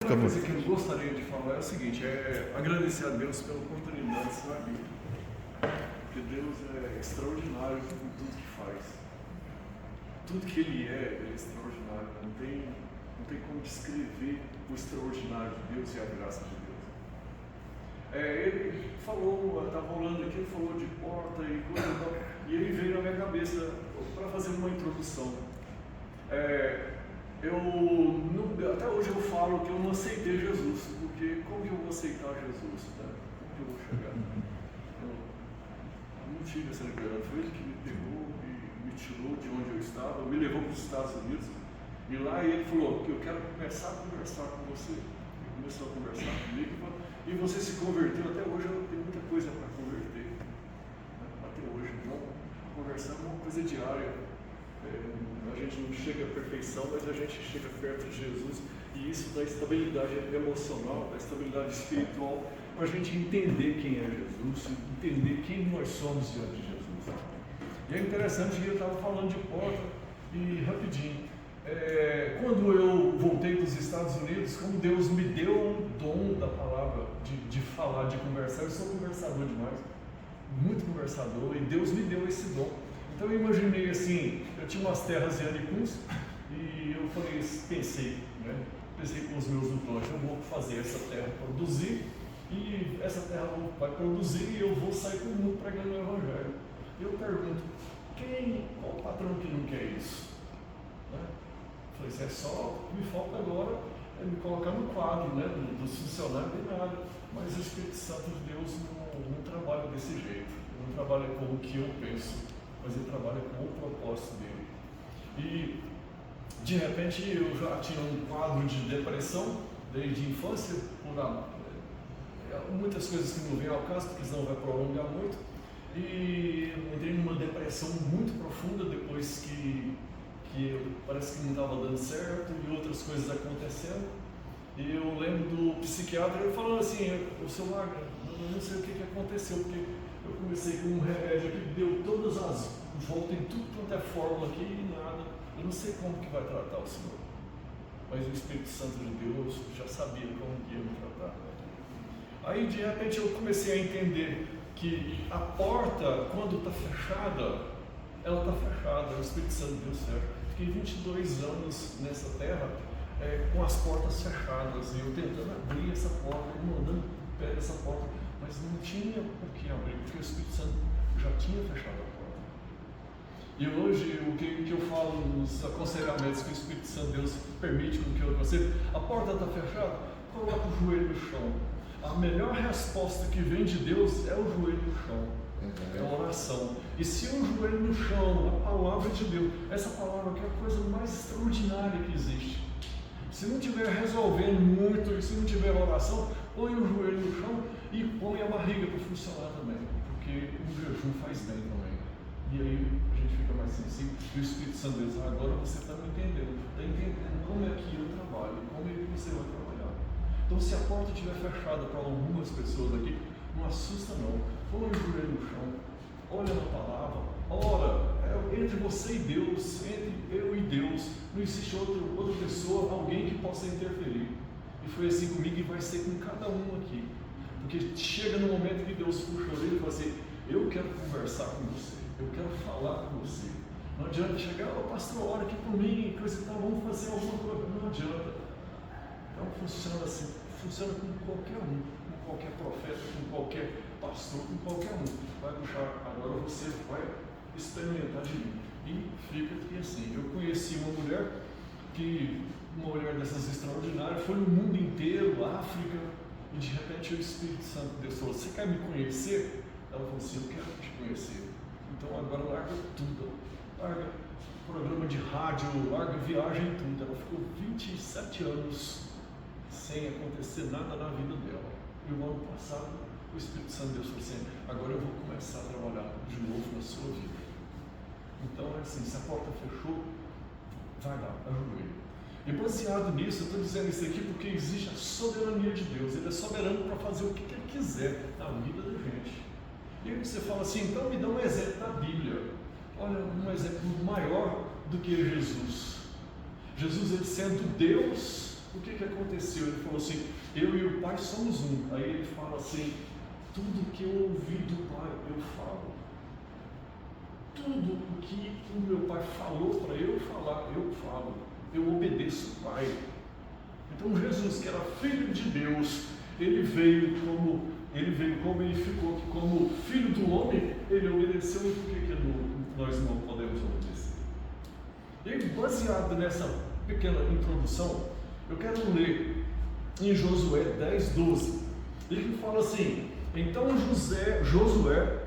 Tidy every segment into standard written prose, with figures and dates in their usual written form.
Uma coisa que eu gostaria de falar é o seguinte, é agradecer a Deus pela oportunidade de estar aqui. Porque Deus é extraordinário em tudo que faz. Tudo que Ele é extraordinário. Não tem como descrever o extraordinário de Deus e a graça de Deus. Ele falou, estava rolando aqui, ele falou de porta e coisa, e ele veio na minha cabeça para fazer uma introdução. Até hoje eu falo que eu não aceitei Jesus, porque como que eu vou aceitar Jesus? Né? Como que eu vou chegar? Eu não tive essa liberdade, foi Ele que me pegou e me tirou de onde eu estava, me levou para os Estados Unidos, e lá ele falou que eu quero começar a conversar com você. Ele começou a conversar comigo, e você se converteu. Até hoje eu tenho muita coisa para converter, até hoje. Então, conversar é uma coisa diária. A gente não chega à perfeição, mas a gente chega perto de Jesus, e isso dá estabilidade emocional, dá estabilidade espiritual, para a gente entender quem é Jesus, entender quem nós somos diante de Jesus. E é interessante que ele estava falando de porta, e rapidinho, quando eu voltei dos Estados Unidos, como Deus me deu um dom da palavra, de falar, de conversar, eu sou conversador demais, muito conversador, e Deus me deu esse dom. Então eu imaginei assim, eu tinha umas terras em Aripuns, e eu pensei com os meus doutores, eu vou fazer essa terra produzir, e essa terra vai produzir, e eu vou sair para o mundo pregando o Evangelho. Eu pergunto, qual patrão que não quer isso? Eu falei, só me falta agora me colocar no quadro dos funcionários, nem nada, mas o Espírito Santo de Deus não trabalha desse jeito, não trabalha com o que eu penso, mas ele trabalha com o propósito dele. E de repente eu já tinha um quadro de depressão desde a infância, por muitas coisas que não vêm ao caso, porque senão vai prolongar muito, e entrei numa depressão muito profunda depois que parece que não estava dando certo e outras coisas acontecendo. E eu lembro do psiquiatra ele falando assim, o seu Wagner, eu não sei o que aconteceu, porque eu comecei com um remédio que deu todas as voltas em tudo quanto é fórmula aqui e nada. Eu não sei como que vai tratar o senhor, mas o Espírito Santo de Deus já sabia como que ia me tratar. Aí de repente eu comecei a entender que a porta, quando está fechada, ela está fechada, o Espírito Santo de Deus fecha. Fiquei 22 anos nessa terra com as portas fechadas, e eu tentando abrir essa porta, mandando pé nessa porta, mas não tinha por que abrir, porque o Espírito Santo já tinha fechado a porta. E hoje, o que eu falo nos aconselhamentos que o Espírito Santo de Deus permite com que eu aconselhe, a porta está fechada, coloca o joelho no chão. A melhor resposta que vem de Deus é o joelho no chão, é a oração. E se o joelho no chão, a palavra de Deus, essa palavra que é a coisa mais extraordinária que existe, se não estiver resolvendo muito, e se não tiver oração, põe o joelho no chão e põe a barriga para funcionar também, porque o jejum faz bem também. E aí a gente fica mais sensível, e o Espírito Santo diz, agora você está me entendendo, está entendendo como é que eu trabalho, como é que você vai trabalhar. Então se a porta estiver fechada para algumas pessoas aqui, não assusta não, põe o joelho no chão, olha na palavra, ora, entre você e Deus, entre eu e Deus, não existe outra pessoa, alguém que possa interferir. E foi assim comigo e vai ser com cada um aqui. Porque chega no momento que Deus puxa a orelha e fala assim, eu quero conversar com você, eu quero falar com você. Não adianta chegar, pastor, ora aqui por mim, coisa e tal, vamos fazer alguma coisa. Não adianta. Então funciona assim, funciona com qualquer um, com qualquer profeta, com qualquer pastor, com qualquer um. Vai puxar, agora você vai experimentar de mim. E fica aqui assim. Eu conheci uma mulher dessas extraordinárias, foi no mundo inteiro, África, e de repente o Espírito Santo de Deus falou, você quer me conhecer? Ela falou assim, eu quero te conhecer. Então agora larga tudo, larga programa de rádio, larga viagem, tudo. Ela ficou 27 anos sem acontecer nada na vida dela. E o ano passado, o Espírito Santo de Deus falou assim, agora eu vou começar a trabalhar de novo na sua vida. Então é assim, se a porta fechou, vai lá, ajoelha. E baseado nisso, eu estou dizendo isso aqui porque existe a soberania de Deus. Ele é soberano para fazer o que Ele quiser na vida da gente. E aí você fala assim, então me dá um exemplo da Bíblia. Olha, um exemplo maior do que Jesus. Jesus, ele sendo Deus, o que aconteceu? Ele falou assim, eu e o Pai somos um. Aí ele fala assim, tudo que eu ouvi do Pai, eu falo. Tudo o que o meu Pai falou para eu falar, eu falo. Eu obedeço o Pai. Então Jesus, que era Filho de Deus, ele veio como ele ficou aqui como Filho do homem, ele obedeceu. E por que nós não podemos obedecer? E baseado nessa pequena introdução, eu quero ler em Josué 10:12. Ele fala assim, então Josué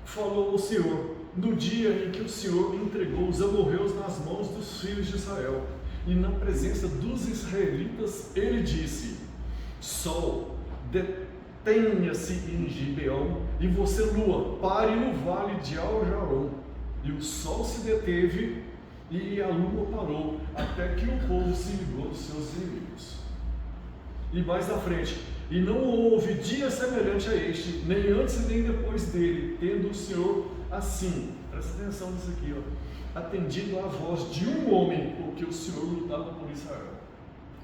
falou ao Senhor, no dia em que o Senhor entregou os amorreus nas mãos dos filhos de Israel, e na presença dos israelitas, ele disse, Sol, detenha-se em Gibeão, e você, lua, pare no vale de Al-Jaron. E o sol se deteve, e a lua parou, até que o povo se livrou dos seus inimigos. E mais à frente, e não houve dia semelhante a este, nem antes nem depois dele, tendo o Senhor assim, presta atenção nisso aqui, atendido à voz de um homem, porque o Senhor lutava por Israel.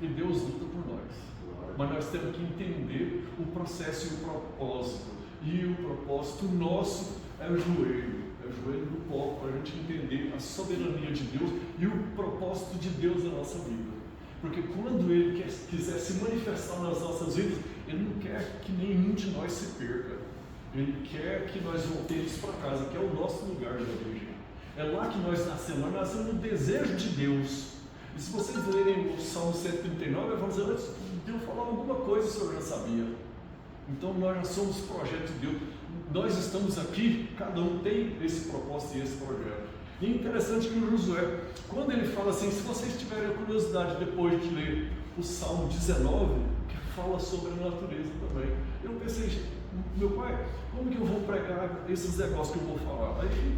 E Deus luta por nós. Mas nós temos que entender o processo e o propósito. E o propósito nosso é o joelho do pó, para a gente entender a soberania de Deus e o propósito de Deus na nossa vida. Porque quando Ele quiser se manifestar nas nossas vidas, Ele não quer que nenhum de nós se perca. Ele quer que nós voltemos para casa, que é o nosso lugar de origem. É lá que nós nascemos no desejo de Deus. E se vocês lerem o Salmo 139, vai dizer, antes de eu falar alguma coisa, o Senhor já sabia. Então nós já somos projeto de Deus. Nós estamos aqui, cada um tem esse propósito e esse projeto. E é interessante que o Josué, quando ele fala assim, se vocês tiverem curiosidade depois de ler o Salmo 19, que fala sobre a natureza também, eu pensei, meu pai, como que eu vou pregar esses negócios que eu vou falar? Aí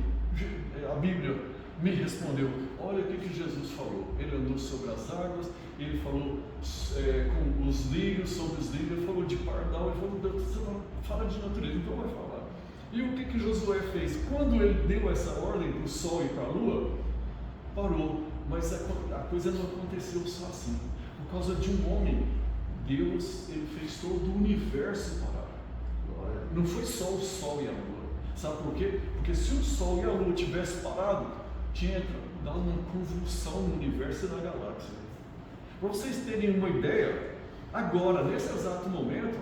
a Bíblia me respondeu, olha o que Jesus falou. Ele andou sobre as águas, ele falou com os lírios, sobre os lírios, ele falou de pardal, ele falou, Deus, fala de natureza, então vai falar. E o que Josué fez? Quando ele deu essa ordem para o sol e para a lua, parou. Mas a coisa não aconteceu só assim. Por causa de um homem, Deus, ele fez todo o universo parar. Não foi só o sol e a lua. Sabe por quê? Porque se o sol e a lua tivessem parado, tinha dado uma convulsão no universo e na galáxia. Para vocês terem uma ideia, agora, nesse exato momento,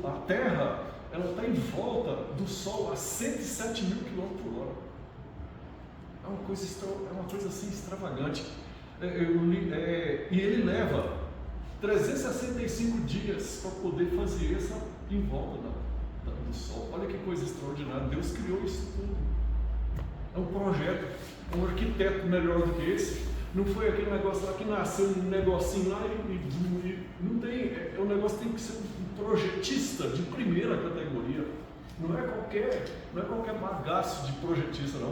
a Terra, ela está em volta do Sol a 107 mil km/h. É uma coisa assim extravagante. E ele leva 365 dias para poder fazer essa em volta do Sol. Olha que coisa extraordinária. Deus criou isso tudo. É um projeto. Um arquiteto melhor do que esse. Não foi aquele negócio lá que nasceu um negocinho lá e não tem. O negócio tem que ser um projetista de primeira categoria. Não é qualquer bagaço de projetista, não.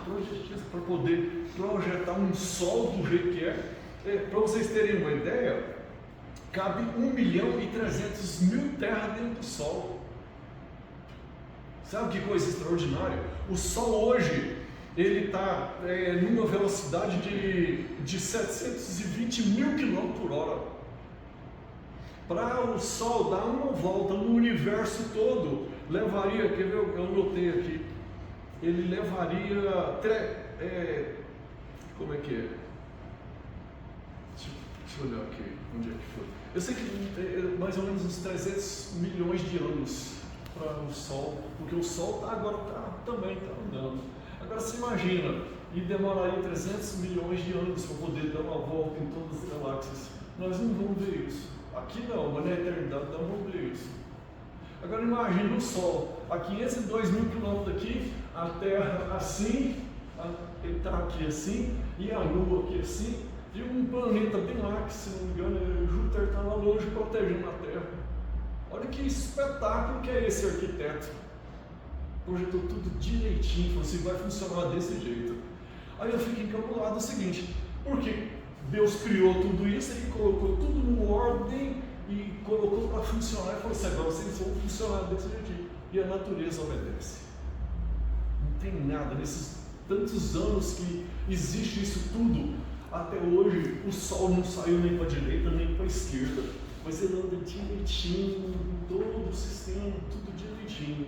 Projetista para poder projetar um sol do jeito que é. Para vocês terem uma ideia, cabe 1.300.000 terras dentro do Sol. Sabe que coisa extraordinária? O Sol hoje, ele está numa velocidade de 720 mil km/h. Para o Sol dar uma volta no universo todo, levaria, quer ver, eu notei aqui, ele levaria, como é que é? Deixa eu olhar aqui, onde é que foi? Eu sei que mais ou menos uns 300 milhões de anos para o Sol, porque o Sol também está andando. Agora você imagina, e demoraria 300 milhões de anos para poder dar uma volta em todas as galáxias. Nós não vamos ver isso. Aqui não, mas na eternidade não vamos ver isso. Agora imagine o Sol, a 502 mil quilômetros daqui, a Terra assim, ele está aqui assim, e a Lua aqui assim, e um planeta bem lá, que se não me engano, Júpiter está lá longe protegendo a Terra. Olha que espetáculo que é esse arquiteto. Projetou tudo direitinho, falou assim, vai funcionar desse jeito. Aí eu fico encabulado o seguinte, porque Deus criou tudo isso e colocou tudo numa ordem e colocou para funcionar e falou assim, agora vocês vão funcionar desse jeitinho. E a natureza obedece. Não tem nada, nesses tantos anos que existe isso tudo, até hoje o sol não saiu nem para a direita nem para a esquerda, mas ele anda direitinho, todo o sistema, tudo direitinho.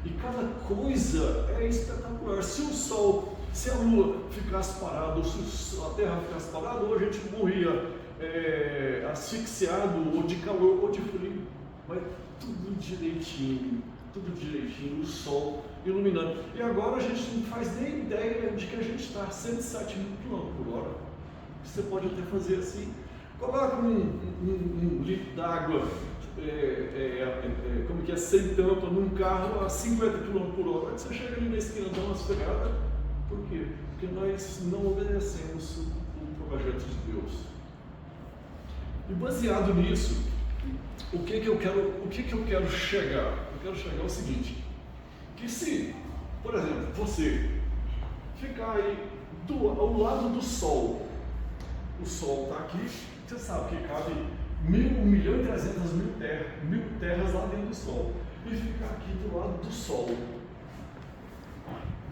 E cada coisa é espetacular. Se a lua ficasse parada, ou se a terra ficasse parada, ou a gente morria asfixiado, ou de calor, ou de frio. Mas tudo direitinho, o sol iluminando. E agora a gente não faz nem ideia de que a gente está a 107 mil km/h. Você pode até fazer assim, coloca um litro d'água, sem tampa, num carro a 50 km/h, você chega ali na esquina, dá uma freada. Por quê? Porque nós não obedecemos o projeto de Deus. E baseado nisso, o que eu quero chegar? Eu quero chegar ao seguinte, que se, por exemplo, você ficar aí ao lado do sol, o sol está aqui, você sabe que cabe 1.300.000 terras lá dentro do sol, e ficar aqui do lado do sol.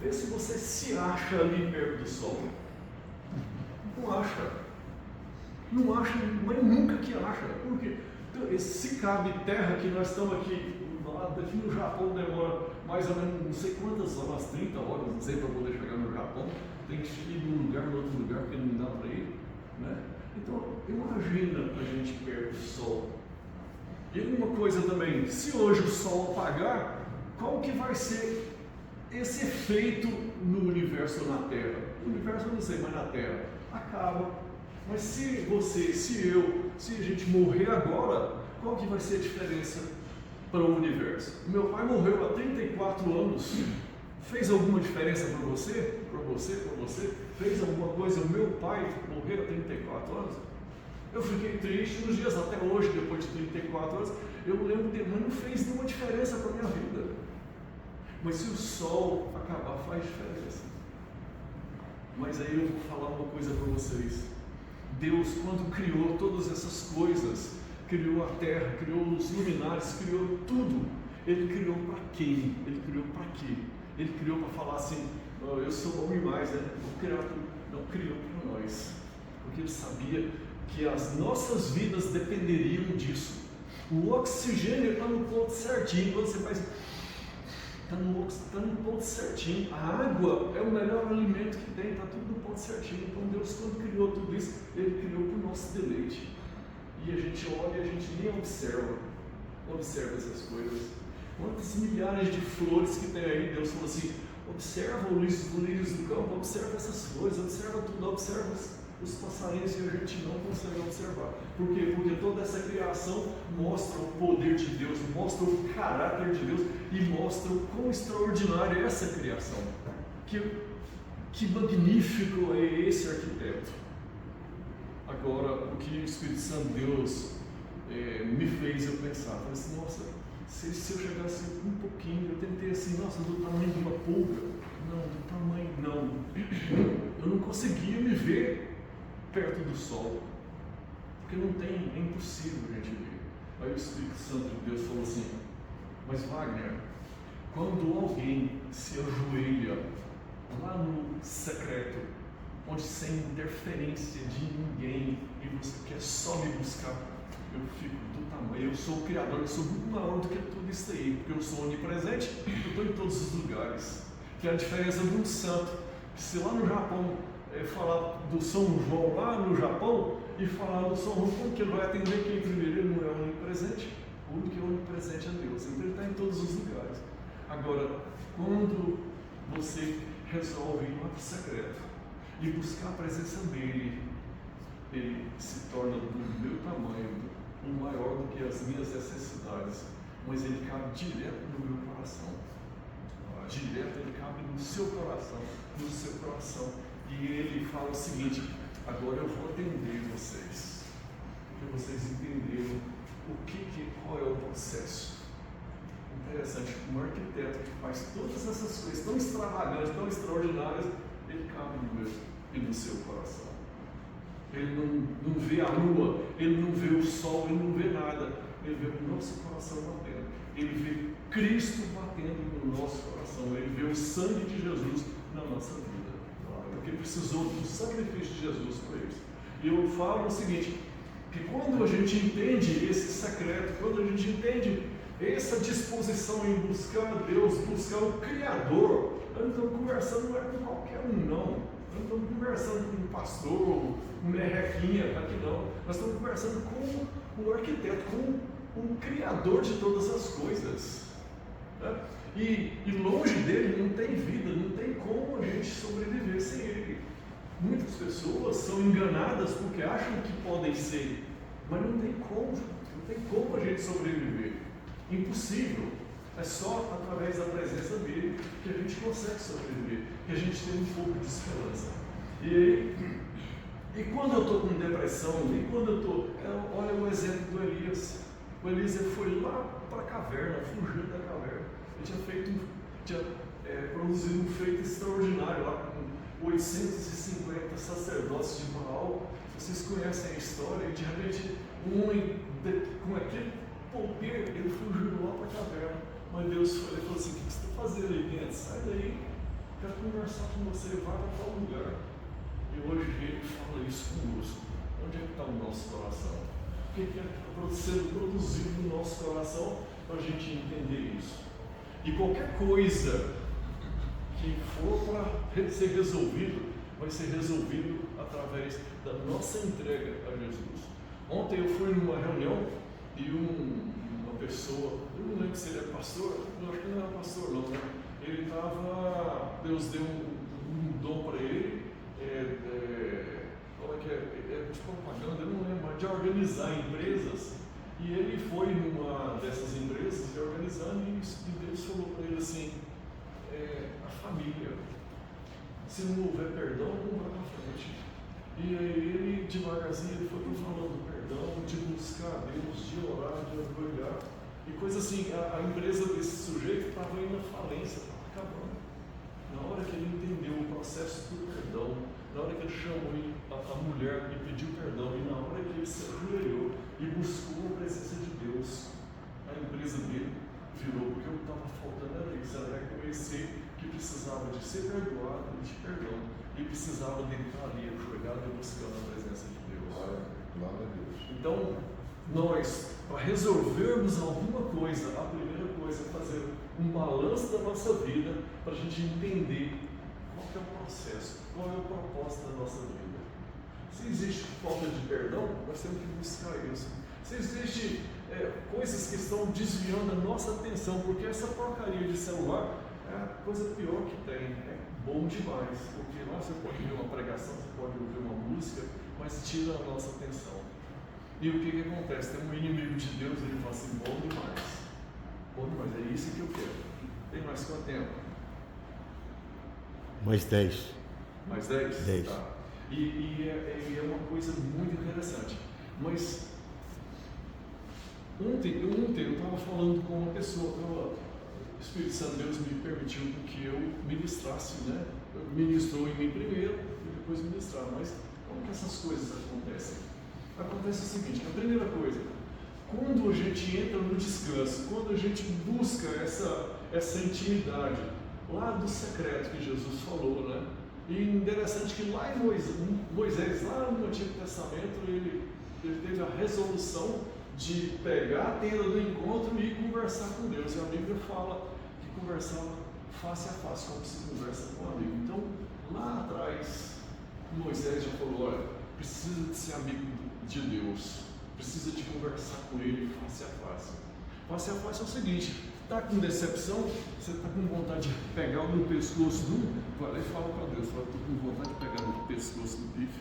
Vê se você se acha ali perto do sol. Não acha, mas nunca que acha. Por quê? Se cabe terra que nós estamos aqui no Japão, demora mais ou menos não sei quantas horas, 30 horas, não sei, para poder chegar no Japão. Tem que ir de um lugar no outro lugar, porque não dá para ir, né? Então, imagina a gente perto do sol. E uma coisa também, se hoje o sol apagar, qual que vai ser esse efeito no universo ou na Terra? No universo eu não sei, mas na Terra acaba. Mas se a gente morrer agora, qual que vai ser a diferença para o universo? Meu pai morreu há 34 anos. Fez alguma diferença para você? Para você? Fez alguma coisa? O meu pai morreu há 34 anos. Eu fiquei triste nos dias até hoje, depois de 34 anos. Eu lembro dele, mas não fez nenhuma diferença para a minha vida. Mas se o sol acabar, faz diferença. Mas aí eu vou falar uma coisa para vocês. Deus, quando criou todas essas coisas, criou a terra, criou os luminares, criou tudo. Ele criou para quem? Ele criou para quê? Ele criou para falar assim, eu sou bom demais, né? Vou criar tudo. Não, criou para nós. Porque ele sabia que as nossas vidas dependeriam disso. O oxigênio está no ponto certinho. Quando você faz... Está no ponto certinho. A água é o melhor alimento que tem, está tudo no ponto certinho. Então Deus, quando criou tudo isso, Ele criou para o nosso deleite. E a gente olha e a gente nem observa essas coisas. Quantas milhares de flores que tem aí, Deus falou assim, observa os lírios do campo, observa essas flores, observa tudo, observa os passarinhos que a gente não consegue observar. Por quê? Porque toda essa criação mostra o poder de Deus, mostra o caráter de Deus e mostra o quão extraordinária é essa criação. Que magnífico é esse arquiteto. Agora, o que o Espírito Santo de Deus me fez eu pensar, falei assim, nossa, se eu chegasse um pouquinho, eu tentei assim, nossa, do tamanho de uma pulga, não, eu não conseguia me ver perto do sol, porque é impossível a gente ver. Aí o Espírito Santo de Deus falou assim, mas Wagner, quando alguém se ajoelha lá no secreto, onde sem interferência de ninguém, e você quer só me buscar, eu fico do tamanho, eu sou o Criador, eu sou muito maior do que tudo isso aí, porque eu sou onipresente, eu estou em todos os lugares. Que é a diferença de um santo, que se lá no Japão falar do São João lá no Japão e falar do São João, como que ele vai atender quem primeiro? Ele não é onipresente, o único que é onipresente é Deus, então ele está em todos os lugares. Agora, quando você resolve ir lá para o secreto e buscar a presença dele, ele se torna do meu tamanho, maior do que as minhas necessidades, mas ele cabe direto no meu coração. Direto ele cabe no seu coração, e ele fala o seguinte, agora eu vou atender vocês, porque vocês entenderam qual é o processo. Interessante, um arquiteto que faz todas essas coisas tão extravagantes, tão extraordinárias, ele cabe no meu e no seu coração. Ele não vê a lua, ele não vê o sol, ele não vê nada, ele vê o nosso coração batendo, ele vê Cristo batendo no nosso coração, ele vê o sangue de Jesus na nossa vida. porque precisou do sacrifício de Jesus por eles. E eu falo o seguinte, que quando a gente entende esse secreto, quando a gente entende essa disposição em buscar Deus, buscar o Criador, nós não estamos conversando não é com qualquer um, não. Nós não estamos conversando com um pastor, um merrequinha, aqui não. Nós estamos conversando com um arquiteto, com um Criador de todas as coisas. Né? E longe dele não tem vida, não tem como a gente sobreviver sem ele. Muitas pessoas são enganadas porque acham que podem ser, mas não tem como a gente sobreviver. Impossível. É só através da presença dele que a gente consegue sobreviver, que a gente tem um pouco de esperança. E quando eu estou com depressão, e quando eu estou. Olha o exemplo do Elias. O Elias foi lá para a caverna, fugiu da caverna. Ele tinha produzido um feito extraordinário lá com 850 sacerdotes de Baal. Vocês conhecem a história, e de repente um homem com aquele poder, ele fugiu lá para a caverna. Mas Deus falou assim: o que você está fazendo aí dentro? Sai daí, quero conversar com você, vai para tal lugar. E hoje ele fala isso conosco. Onde é que está o nosso coração? O que está sendo produzido no nosso coração para a gente entender isso? E qualquer coisa que for para ser resolvido, vai ser resolvido através da nossa entrega a Jesus. Ontem eu fui numa reunião e uma pessoa, eu não lembro se ele é pastor, eu acho que não era pastor não, né? Ele estava, Deus deu um dom para ele, como é que é de propaganda, eu não lembro, mas de organizar empresas. E ele foi numa dessas empresas de organizando e Deus falou para ele assim, a família, se não houver perdão, não vai para frente. E aí ele, devagarzinho, ele foi falando do perdão, de buscar a Deus, de orar, de ajoelhar. E coisa assim, a empresa desse sujeito estava indo à falência, estava acabando. Na hora que ele entendeu o processo do perdão, na hora que ele chamou a mulher e pediu perdão, e na hora que ele se ajoelhou e buscou a presença de Deus, a empresa dele virou, porque o que estava faltando era isso, era reconhecer que precisava de ser perdoado e de perdão, e precisava dele estar ali ajoelhado e buscando a presença de Deus. Glória a Deus. Então, nós, para resolvermos alguma coisa, a primeira coisa é fazer um balanço da nossa vida, para a gente entender qual que é o processo, qual é o propósito da nossa vida. Se existe falta de perdão, nós temos que buscar isso. Se existe coisas que estão desviando a nossa atenção, porque essa porcaria de celular é a coisa pior que tem, é bom demais, porque lá você pode ver uma pregação, você pode ouvir uma música, mas tira a nossa atenção. E o que acontece? Tem um inimigo de Deus, ele fala assim, bom demais, é isso que eu quero. Tem mais quanto tempo? Mais 10. Mais 10? 10. Tá. E é uma coisa muito interessante. Mas ontem eu estava falando com uma pessoa, o Espírito Santo Deus me permitiu que eu ministrasse, né? Ministrou em mim primeiro e depois ministrar. Mas como que essas coisas acontecem? Acontece o seguinte, a primeira coisa, quando a gente entra no descanso, quando a gente busca essa intimidade, lá do secreto que Jesus falou, né? E interessante que lá em Moisés, lá no Antigo Testamento, ele teve a resolução de pegar a tenda do encontro e conversar com Deus. E a Bíblia fala que conversava face a face, como se conversa com um amigo. Então, lá atrás, Moisés já falou, olha, precisa de ser amigo de Deus, precisa de conversar com Ele face a face. Face a face é o seguinte, está com decepção, você está com vontade de pegar no pescoço do, vai lá e fala para Deus, estou com vontade de pegar no pescoço do bife,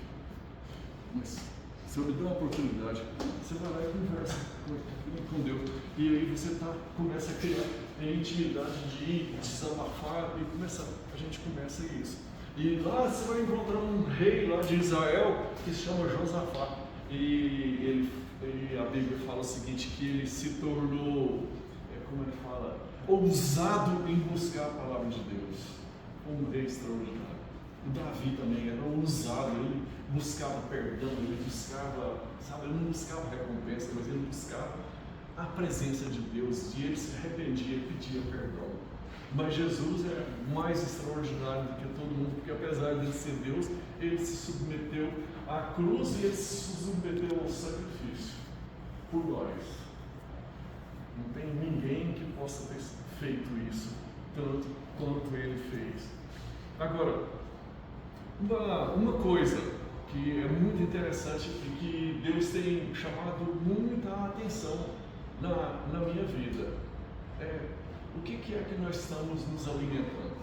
mas se eu me der uma oportunidade, você vai lá e conversa com Deus, e aí você começa a criar intimidade de ir, desabafar, e a gente começa isso. E lá você vai encontrar um rei lá de Israel que se chama Josafá. E a Bíblia fala o seguinte, que ele se tornou, como ele fala, ousado em buscar a palavra de Deus. Um rei extraordinário. O Davi também era ousado, ele buscava perdão, ele buscava, ele não buscava recompensa, mas ele buscava a presença de Deus, e ele se arrependia e pedia perdão. Mas Jesus é mais extraordinário do que todo mundo, porque apesar de ser Deus, ele se submeteu à cruz e ele se submeteu ao sacrifício por nós. Não tem ninguém que possa ter feito isso tanto quanto ele fez. Agora, uma coisa que é muito interessante e que Deus tem chamado muita atenção na minha vida é o que é que nós estamos nos alimentando.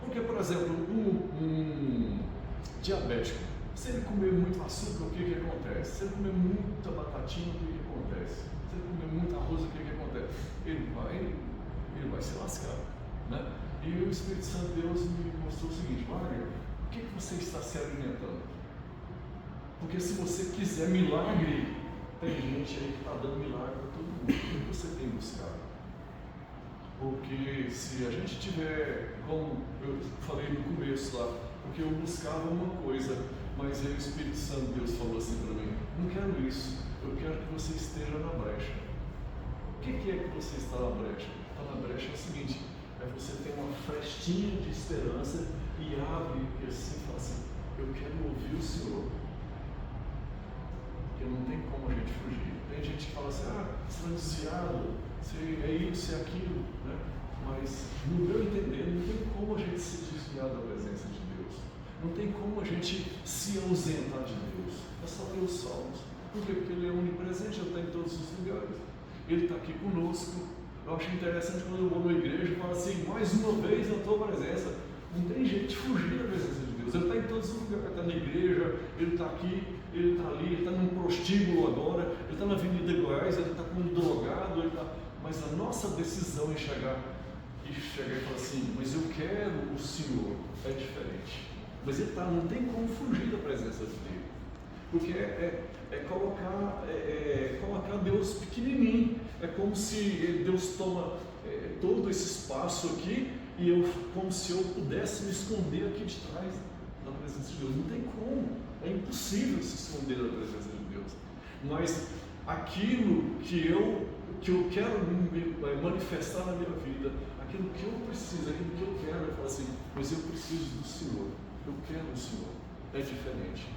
Porque, por exemplo, um diabético, se ele comer muito açúcar, o que acontece? Se ele comer muita batatinha, o que acontece? Se ele comer muito arroz, o que acontece? Ele vai se lascar, né? E o Espírito Santo de Deus me mostrou o seguinte: Wagner, o que você está se alimentando? Porque se você quiser milagre, tem gente aí que está dando milagre para todo mundo. O que você tem buscado? Porque se a gente tiver, como eu falei no começo lá, porque eu buscava uma coisa, mas aí o Espírito Santo de Deus falou assim para mim: não quero isso, eu quero que você esteja na brecha. O que é que você está na brecha? Está na brecha é o seguinte: é você ter uma frestinha de esperança e abre e assim fala assim: eu quero ouvir o Senhor. Porque não tem como a gente fugir. Tem gente que fala assim: você está desviado, você é isso, é aquilo, né? Mas no meu entender, não tem como a gente se desviar da presença de Deus. Não tem como a gente se ausentar de Deus. É só ler os Salmos. Por quê? Porque Ele é onipresente, Ele está em todos os lugares. Ele está aqui conosco. Eu acho interessante quando eu vou na igreja e falo assim: mais uma vez na tua presença. Não tem jeito de fugir da presença de Deus. Ele está em todos os lugares. Ele está na igreja, Ele está aqui, Ele está ali, Ele está num prostíbulo agora, Ele está na Avenida Goiás, Ele está com um drogado, Ele está... Mas a nossa decisão em chegar e falar assim: mas eu quero o Senhor, é diferente. Mas Ele está, não tem como fugir da presença dele. Porque é colocar Deus pequenininho. É como se Deus toma todo esse espaço aqui e como se eu pudesse me esconder aqui de trás da presença de Deus. Não tem como, é impossível se esconder da presença de Deus. Mas aquilo que eu quero manifestar na minha vida, aquilo que eu preciso, aquilo que eu quero, eu falo assim: mas eu preciso do Senhor, eu quero o Senhor. É diferente.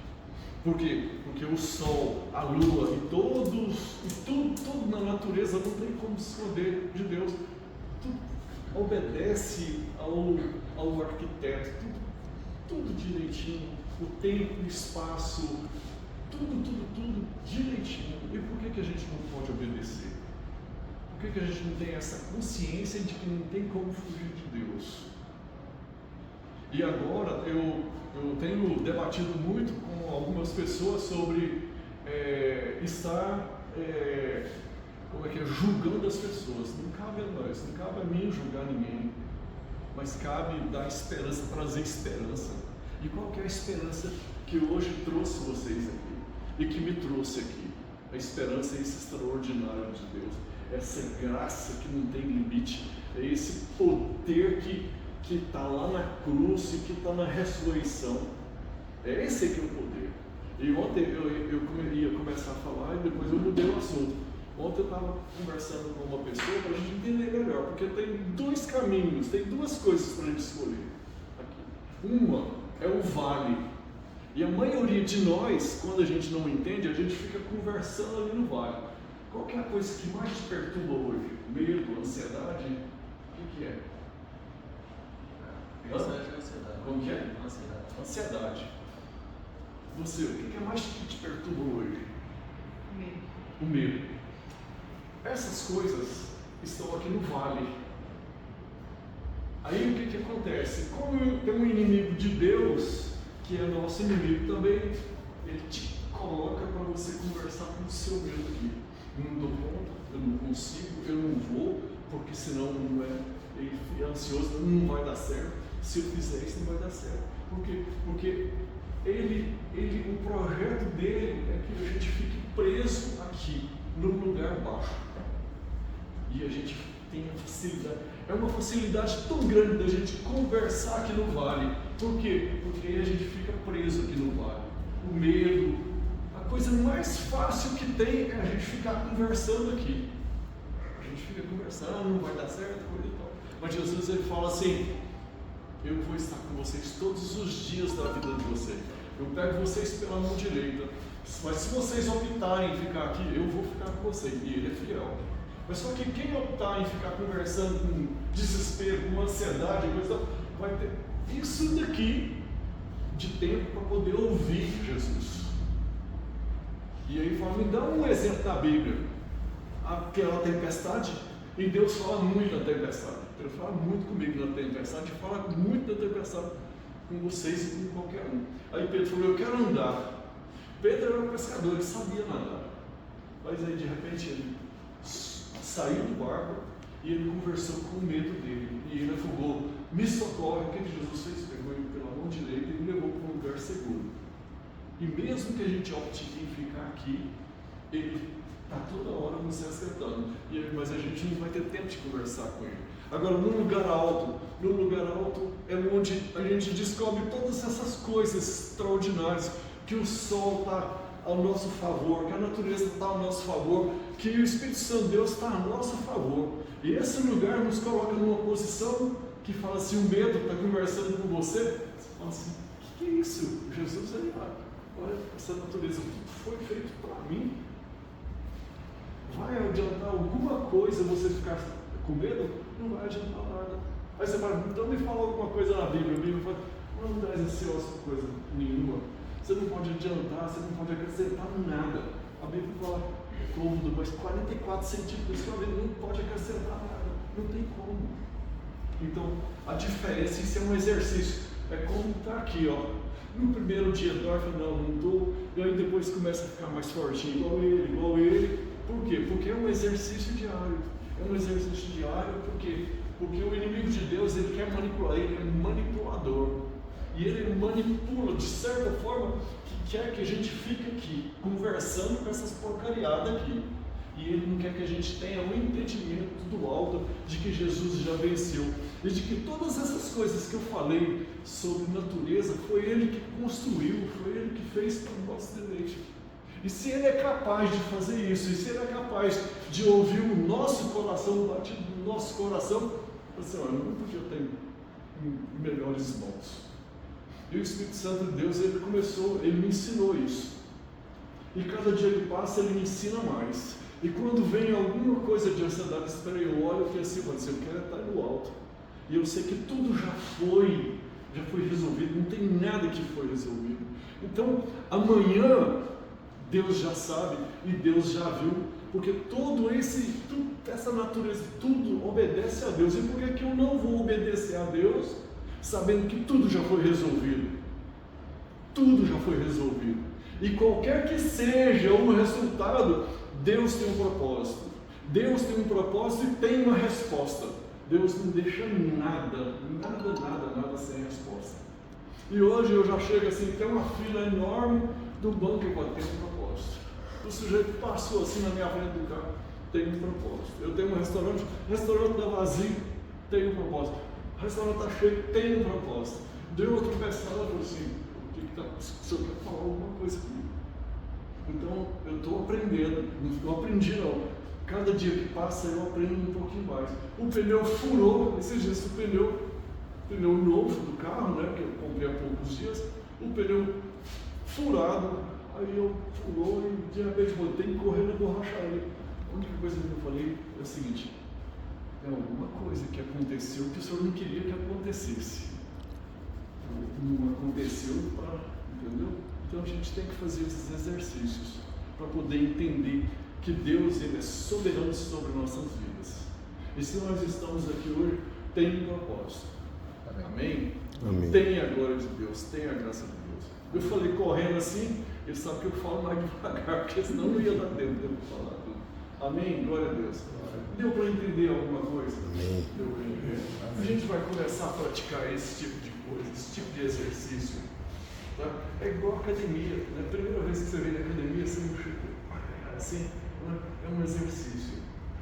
Por quê? Porque o sol, a lua e tudo na natureza não tem como se esconder de Deus. Tudo obedece ao arquiteto, tudo direitinho, o tempo, o espaço, tudo direitinho. E por que a gente não pode obedecer? Por que a gente não tem essa consciência de que não tem como fugir de Deus? E agora eu tenho debatido muito com algumas pessoas sobre estar julgando as pessoas. Não cabe a nós, não cabe a mim julgar ninguém, mas cabe dar esperança, trazer esperança. E qual que é a esperança que hoje trouxe vocês aqui e que me trouxe aqui? A esperança é esse extraordinário de Deus, essa graça que não tem limite, é esse poder que está lá na cruz e que está na ressurreição. É esse aqui o poder. E ontem eu ia começar a falar e depois eu mudei o assunto. Ontem eu estava conversando com uma pessoa para a gente entender melhor, porque tem dois caminhos, tem duas coisas para a gente escolher aqui. Uma é o vale. E a maioria de nós, quando a gente não entende, a gente fica conversando ali no vale. Qual que é a coisa que mais te perturba hoje? Medo, ansiedade? O que é? Ansiedade. Como que é? Ansiedade. Ansiedade. Você, o que é mais que te perturba hoje? Medo. O medo. Essas coisas estão aqui no vale. Aí o que acontece? Como tem um inimigo de Deus, que é nosso inimigo também, ele te coloca para você conversar com o seu medo aqui. Não dou conta, eu não consigo, eu não vou, porque senão não ele é ansioso, não vai dar certo. Se eu fizer isso, não vai dar certo. Por quê? Porque o projeto dele é que a gente fique preso aqui, no lugar baixo. E a gente tem a facilidade, é uma facilidade tão grande da gente conversar aqui no vale. Por quê? Porque aí a gente fica preso aqui no vale. O medo, a coisa mais fácil que tem é a gente ficar conversando aqui. A gente fica conversando, não vai dar certo, coisa e tal. Mas Jesus, ele fala assim: eu vou estar com vocês todos os dias da vida de vocês. Eu pego vocês pela mão direita. Mas se vocês optarem em ficar aqui, eu vou ficar com vocês. E ele é fiel. Mas só que quem optar em ficar conversando com desespero, com ansiedade, coisa, vai ter isso daqui de tempo para poder ouvir Jesus. E aí fala: me dá um exemplo da Bíblia. Aquela tempestade, e Deus fala muito na tempestade. Ele fala muito comigo na tempestade, fala muito na tempestade com vocês e com qualquer um. Aí Pedro falou: eu quero andar. Pedro era um pescador, ele sabia nadar. Mas aí de repente ele saiu do barco e ele conversou com o medo dele. E ele afogou: me socorre. O que Jesus fez? Pegou ele pela mão direita e me levou para um lugar seguro. E mesmo que a gente opte em ficar aqui, ele está toda hora nos acertando. Mas a gente não vai ter tempo de conversar com ele. Agora, num lugar alto é onde a gente descobre todas essas coisas extraordinárias, que o sol está ao nosso favor, que a natureza está ao nosso favor, que o Espírito Santo de Deus está a nosso favor. E esse lugar nos coloca numa posição que fala assim: o medo está conversando com você, você fala assim: o que é isso? Jesus aí, olha, essa natureza, tudo foi feito para mim. Vai adiantar alguma coisa você ficar com medo? Não vai adiantar nada. Aí você fala: então me fala alguma coisa na Bíblia. A Bíblia fala: não traz ansioso coisa nenhuma. Você não pode adiantar, você não pode acrescentar nada. A Bíblia fala cômodo, mas 44 centímetros, não pode acrescentar nada. Não tem como. Então, a diferença, isso é um exercício. É como estar aqui, ó. No primeiro dia dói, não estou. E aí depois começa a ficar mais fortinho, igual ele. Por quê? Porque é um exercício diário. É um exercício diário, por quê? Porque o inimigo de Deus, ele quer manipular, ele é manipulador. E ele manipula de certa forma que quer que a gente fique aqui, conversando com essas porcariadas aqui. E ele não quer que a gente tenha um entendimento do alto de que Jesus já venceu. E de que todas essas coisas que eu falei sobre natureza, foi ele que construiu, foi ele que fez para o nosso deleite. E se ele é capaz de fazer isso, e se ele é capaz de ouvir o nosso coração, o batido do nosso coração, você olha, não podia ter melhores mãos. E o Espírito Santo de Deus, ele me ensinou isso. E cada dia que passa, ele me ensina mais. E quando vem alguma coisa de ansiedade, espera aí, eu olho e assim, eu quero estar no alto. E eu sei que tudo já foi resolvido, não tem nada que foi resolvido. Então, amanhã, Deus já sabe e Deus já viu, porque essa natureza, tudo obedece a Deus. E por que eu não vou obedecer a Deus, sabendo que tudo já foi resolvido? Tudo já foi resolvido. E qualquer que seja o resultado, Deus tem um propósito. Deus tem um propósito e tem uma resposta. Deus não deixa nada sem resposta. E hoje eu já chego assim, tem uma fila enorme do banco, eu tenho um propósito. O sujeito passou assim na minha frente do carro, tem um propósito. Eu tenho um restaurante está vazio, tem um propósito. O restaurante está cheio, tem um propósito. Deu outro pessoal e falou assim: o senhor quer falar alguma coisa comigo? Então eu estou aprendendo, não aprendi não. Cada dia que passa eu aprendo um pouquinho mais. O pneu furou, esses dias o pneu novo do carro, né, que eu comprei há poucos dias, o pneu furado, aí eu furou e de repente eu tenho que correr na borracharia. A única coisa que eu falei é o seguinte: é alguma coisa que aconteceu que o senhor não queria que acontecesse. Não aconteceu, entendeu? Então a gente tem que fazer esses exercícios para poder entender que Deus, ele é soberano sobre nossas vidas. E se nós estamos aqui hoje, tem um propósito. Amém? Amém. Tem a glória de Deus, tem a graça de Deus. Eu falei correndo assim, ele sabe que eu falo mais devagar, porque senão não ia dar tempo de eu falar tudo. Amém? Glória a Deus. Deu para entender alguma coisa? Amém. Deu para entender? A gente vai começar a praticar esse tipo de coisa, esse tipo de exercício. Tá? É igual a academia. Né? A primeira vez que você vem na academia, você não chega assim, é um exercício.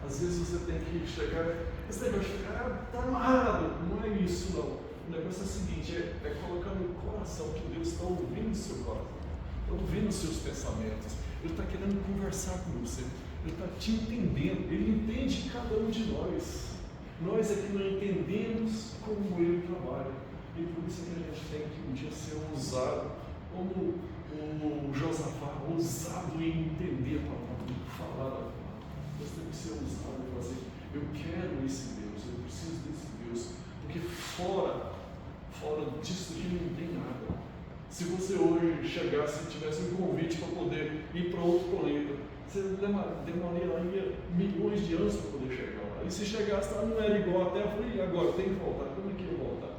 Às vezes você tem que chegar, esse negócio de chegar, está amarrado. Não é isso, não. O negócio é o seguinte, é colocar no coração que Deus está ouvindo o seu coração, está ouvindo os seus pensamentos. Ele está querendo conversar com você, ele está te entendendo, ele entende cada um de nós. Nós é que não entendemos como Ele trabalha. E por isso é que a gente tem que um dia ser ousado, como o Josafá, ousado em entender a palavra, falar da palavra. Nós temos que ser ousados e falar assim, eu quero esse Deus, eu preciso desse Deus, porque fora disso aqui não tem nada. Se você hoje chegasse e tivesse um convite para poder ir para outro planeta, você demoraria milhões de anos para poder chegar lá. E se chegasse lá, não era igual a Terra, eu falei, e agora tem que voltar, como é que eu vou voltar?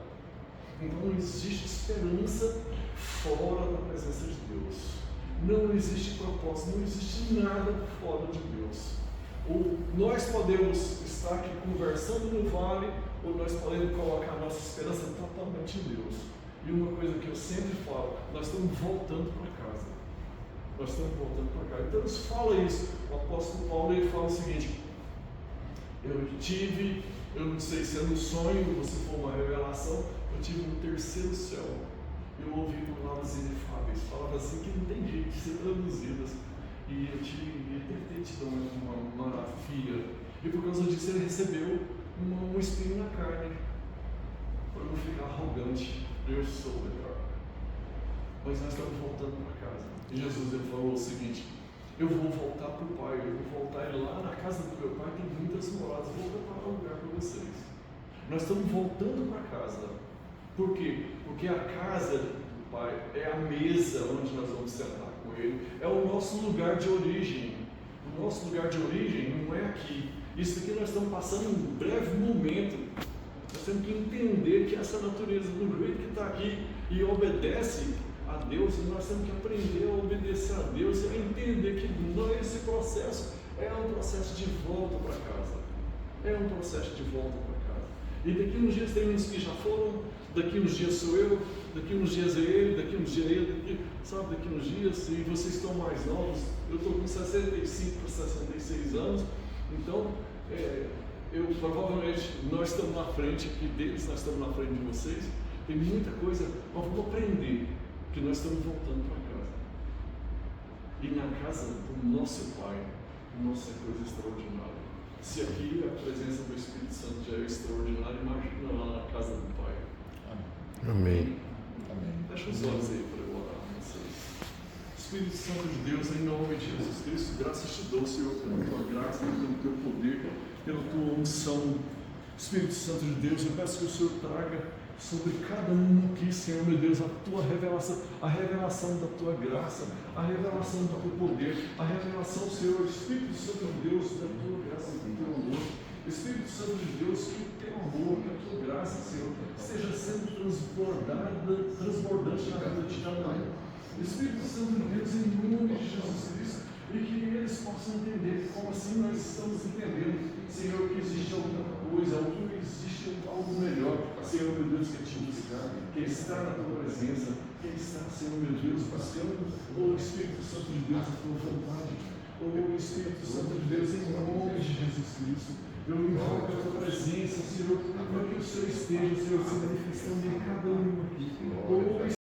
Então não existe esperança fora da presença de Deus. Não existe propósito, não existe nada fora de Deus. Ou nós podemos estar aqui conversando no vale, ou nós podemos colocar a nossa esperança totalmente em Deus. E uma coisa que eu sempre falo, nós estamos voltando para casa. Nós estamos voltando para casa. Então nos fala isso. O apóstolo Paulo ele fala o seguinte, eu não sei se é no sonho ou se for uma revelação, eu tive um terceiro céu. Eu ouvi palavras inefáveis, palavras assim que não tem jeito de ser traduzidas. E eu deve ter tido uma maravilha. E por causa disso ele recebeu um espinho na carne. Para não ficar arrogante, eu sou melhor. Mas nós estamos voltando para casa. E Jesus ele falou o seguinte, eu vou voltar para o Pai, eu vou voltar lá na casa do meu Pai, tem muitas moradas, vou preparar um lugar para vocês. Nós estamos voltando para casa. Por quê? Porque a casa do Pai é a mesa onde nós vamos sentar com Ele, é o nosso lugar de origem. O nosso lugar de origem não é aqui. Isso aqui nós estamos passando um breve momento. Nós temos que entender que essa natureza, do jeito que está aqui e obedece a Deus, nós temos que aprender a obedecer a Deus e a entender que esse processo é um processo de volta para casa. É um processo de volta para casa. E daqui uns dias tem uns que já foram, daqui uns dias sou eu, daqui uns dias é ele, daqui uns dias é ele, daqui uns dias, e vocês estão mais novos, eu estou com 65 para 66 anos, então provavelmente nós estamos na frente aqui deles, nós estamos na frente de vocês, tem muita coisa, mas vamos aprender que nós estamos voltando para casa. E na casa do nosso Pai, nossa coisa extraordinária. Se aqui a presença do Espírito Santo já é extraordinária, imagina lá na casa do Pai. Amém. Amém. Fecha os olhos aí para eu orar com vocês. Espírito Santo de Deus, em nome de Jesus Cristo, graças te dou, Senhor, pela tua graça, pelo teu poder, pela tua unção. Espírito Santo de Deus, eu peço que o Senhor traga sobre cada um aqui, Senhor, meu Deus, a tua revelação, a revelação da tua graça, a revelação do teu poder, a revelação, Senhor, Espírito Santo de Deus, da tua graça e do teu amor. Espírito Santo de Deus, que o teu amor, que a tua graça, Senhor, esteja sendo transbordante na vida de cada um. Espírito Santo de Deus, em nome de Jesus Cristo, e que eles possam entender como assim nós estamos entendendo, Senhor, que existe alguma coisa, que existe algo melhor, Senhor, meu Deus, que te buscar, que está na tua presença, que está, Senhor, meu Deus, buscando o Espírito Santo de Deus, a tua vontade, o Espírito Santo de Deus, em nome de Jesus Cristo. Eu invoco a tua presença, Senhor, para que o Senhor esteja, Senhor, se manifestando em cada um aqui.